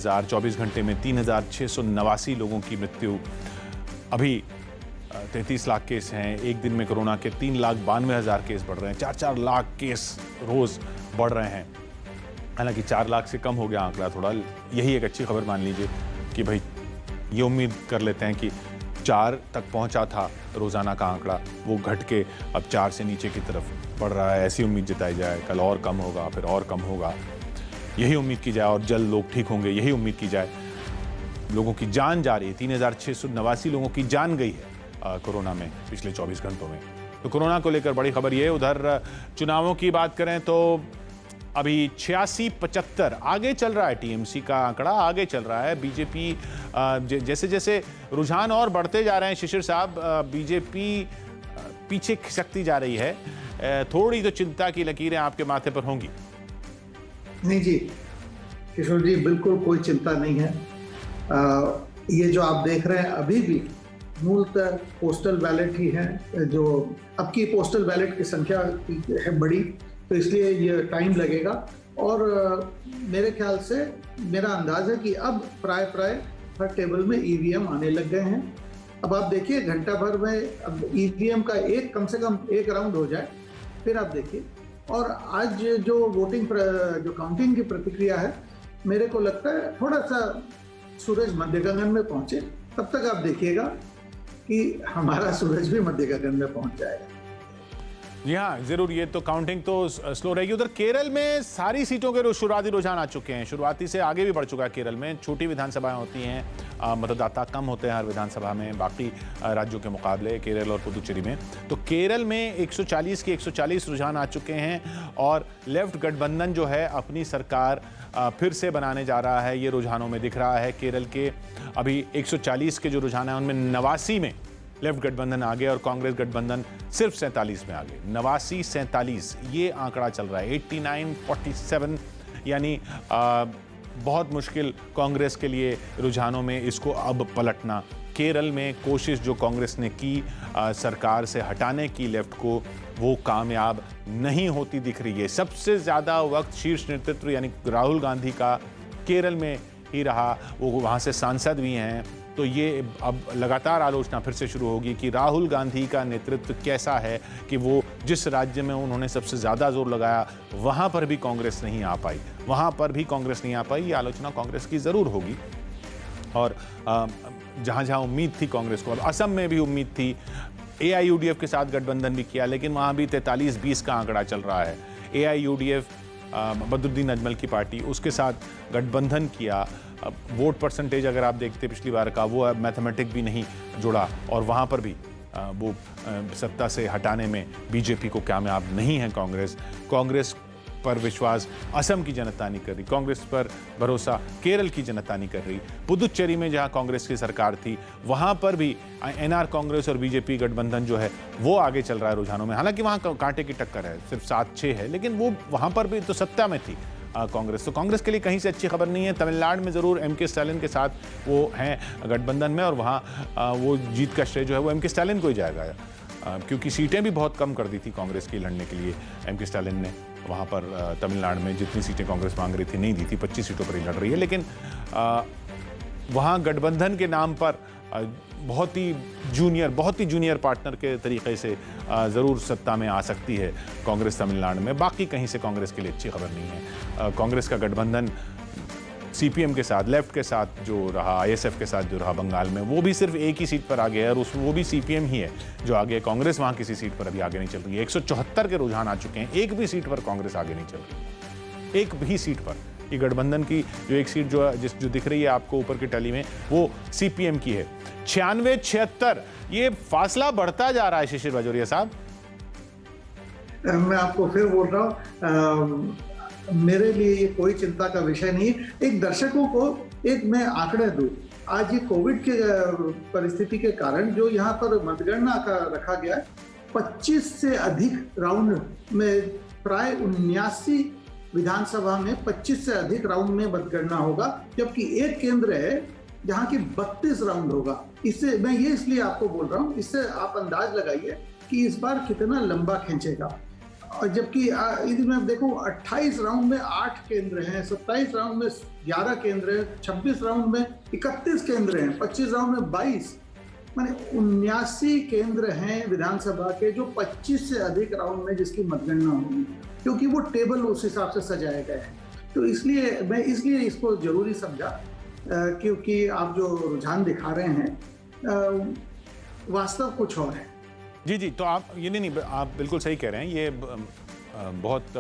24 घंटे में 3,689 लोगों की मृत्यु। अभी 33 लाख केस हैं। एक दिन में कोरोना के 3,92,000 केस बढ़ रहे हैं। 4-4 लाख केस रोज बढ़ रहे हैं। हालांकि 4 लाख से कम हो गया आंकड़ा थोड़ा। यही एक अच्छी खबर मान लीजिए कि भाई ये उम्मीद कर लेते हैं कि 4 तक पहुंचा था रोजाना का आंकड़ा, वो घट के अब 4 से नीचे की तरफ बढ़ रहा है। ऐसी उम्मीद जताई जाए, कल और कम होगा, फिर और कम होगा, यही उम्मीद की जाए, और जल्द लोग ठीक होंगे, यही उम्मीद की जाए। लोगों की जान जा रही है। 3,689 लोगों की जान गई है कोरोना में पिछले 24 घंटों में। तो कोरोना को लेकर बड़ी खबर ये है। उधर चुनावों की बात करें तो अभी 86-75 आगे चल रहा है। टीएमसी का आंकड़ा आगे चल रहा है। बीजेपी जैसे जैसे रुझान और बढ़ते जा रहे हैं शिशिर साहब, बीजेपी पीछे खिसकती जा रही है। थोड़ी तो चिंता की लकीरें आपके माथे पर होंगी। नहीं जी किशोर जी, बिल्कुल कोई चिंता नहीं है। ये जो आप देख रहे हैं अभी भी मूलतः पोस्टल बैलेट ही है। जो अब की पोस्टल बैलेट की संख्या है बड़ी, तो इसलिए ये टाइम लगेगा। और मेरे ख्याल से मेरा अंदाज है कि अब प्राय हर टेबल में ईवीएम आने लग गए हैं। अब आप देखिए घंटा भर में अब ईवीएम का कम से कम एक राउंड हो जाए, फिर आप देखिए। और आज जो जो काउंटिंग की प्रतिक्रिया है, मेरे को लगता है थोड़ा सा सूरज मध्य गगन में पहुंचे, तब तक आप देखिएगा कि हमारा सूरज भी मध्य गगन में पहुंच जाएगा। जी हाँ, जरूर। ये तो काउंटिंग तो स्लो रहेगी। उधर केरल में सारी सीटों के शुरुआती रुझान आ चुके हैं। शुरुआती से आगे भी बढ़ चुका है केरल में। छोटी विधानसभाएं होती हैं, मतदाता कम होते हैं हर विधानसभा में बाकी राज्यों के मुकाबले, केरल और पुदुचेरी में। तो केरल में 140 के 140 रुझान आ चुके हैं और लेफ्ट गठबंधन जो है अपनी सरकार फिर से बनाने जा रहा है। ये रुझानों में दिख रहा है। केरल के अभी 140 के जो रुझान है उनमें 89 में लेफ्ट गठबंधन आगे और कांग्रेस गठबंधन सिर्फ 47 में आगे। 89-47 ये आंकड़ा चल रहा है। 89-47 यानी बहुत मुश्किल कांग्रेस के लिए रुझानों में इसको अब पलटना। केरल में कोशिश जो कांग्रेस ने की सरकार से हटाने की लेफ्ट को, वो कामयाब नहीं होती दिख रही है। सबसे ज़्यादा वक्त शीर्ष नेतृत्व यानी राहुल गांधी का केरल में ही रहा। वो वहाँ से सांसद भी हैं। तो ये अब लगातार आलोचना फिर से शुरू होगी कि राहुल गांधी का नेतृत्व कैसा है कि वो जिस राज्य में उन्होंने सबसे ज़्यादा जोर लगाया वहाँ पर भी कांग्रेस नहीं आ पाई, वहाँ पर भी कांग्रेस नहीं आ पाई। ये आलोचना कांग्रेस की ज़रूर होगी। और जहाँ जहाँ उम्मीद थी कांग्रेस को, अब असम में भी उम्मीद थी, AIUDF के साथ गठबंधन भी किया, लेकिन वहाँ भी 43-20 का आंकड़ा चल रहा है। AIUDF बदरुद्दीन अजमल की पार्टी, उसके साथ गठबंधन किया। वोट परसेंटेज अगर आप देखते पिछली बार का, वो मैथमेटिक भी नहीं जुड़ा और वहाँ पर भी वो सत्ता से हटाने में बीजेपी को कामयाब नहीं है कांग्रेस पर विश्वास असम की जनता नहीं कर रही, कांग्रेस पर भरोसा केरल की जनता नहीं कर रही। पुदुचेरी में जहां कांग्रेस की सरकार थी वहां पर भी NR कांग्रेस और बीजेपी गठबंधन जो है वो आगे चल रहा है रुझानों में। हालांकि वहां कांटे की टक्कर है, सिर्फ 7-6 है, लेकिन वो वहां पर भी तो सत्ता में थी कांग्रेस। तो कांग्रेस के लिए कहीं से अच्छी खबर नहीं है। तमिलनाडु में ज़रूर MK स्टालिन के साथ वो हैं गठबंधन में, और वहाँ वो जीत का श्रेय जो है वो MK स्टालिन को ही जाएगा, क्योंकि सीटें भी बहुत कम कर दी थी कांग्रेस की लड़ने के लिए। MK स्टालिन ने वहाँ पर तमिलनाडु में जितनी सीटें कांग्रेस मांग रही थी नहीं दी थी, 25 सीटों पर ही लड़ रही है। लेकिन वहाँ गठबंधन के नाम पर बहुत ही जूनियर पार्टनर के तरीके से ज़रूर सत्ता में आ सकती है कांग्रेस तमिलनाडु में। बाकी कहीं से कांग्रेस के लिए अच्छी खबर नहीं है। कांग्रेस का गठबंधन CPM के साथ, लेफ्ट के साथ जो रहा, ISF के साथ जो रहा बंगाल में, वो भी सिर्फ एक ही सीट पर आगे है और वो भी CPM ही है जो आगे है। कांग्रेस वहाँ किसी सीट पर अभी आगे नहीं चल रही है। 174 के रुझान आ चुके हैं, एक भी सीट पर कांग्रेस आगे नहीं चल रही, एक भी सीट पर। ये गठबंधन की जो एक सीट जो दिख रही है आपको ऊपर की टैली में, वो CPM की है। 96-76 ये फासला बढ़ता जा रहा है शिशिर बाजोरिया साहब। मैं आपको फिर बोल रहा हूँ, मेरे लिए ये कोई चिंता का विषय नहीं है। एक दर्शकों को मैं आंकड़े दूं। आज ये कोविड के परिस्थिति के कारण जो यहाँ पर मतगणना का रखा गया है, 25 से अधिक राउंड में, प्राय 79 विधानसभा में 25 से अधिक राउंड में मतगणना होगा, जबकि एक केंद्र है जहाँ की 32 राउंड होगा। इससे मैं ये इसलिए आपको बोल रहा हूँ, इससे आप अंदाज लगाइए कि इस बार कितना लंबा खींचेगा। और जबकि यदि मैं देखूं 28 राउंड में 8 केंद्र हैं, 27 राउंड में 11 केंद्र हैं, 26 राउंड में 31 केंद्र हैं, 25 राउंड में 22, माने 79 केंद्र हैं विधानसभा के जो 25 से अधिक राउंड में जिसकी मतगणना होगी, क्योंकि वो टेबल उस हिसाब से सजाए गए हैं। तो इसलिए मैं इसको जरूरी समझा, क्योंकि आप जो रुझान दिखा रहे हैं वास्तव कुछ और है। जी जी, तो आप ये नहीं, आप बिल्कुल सही कह रहे हैं, ये बहुत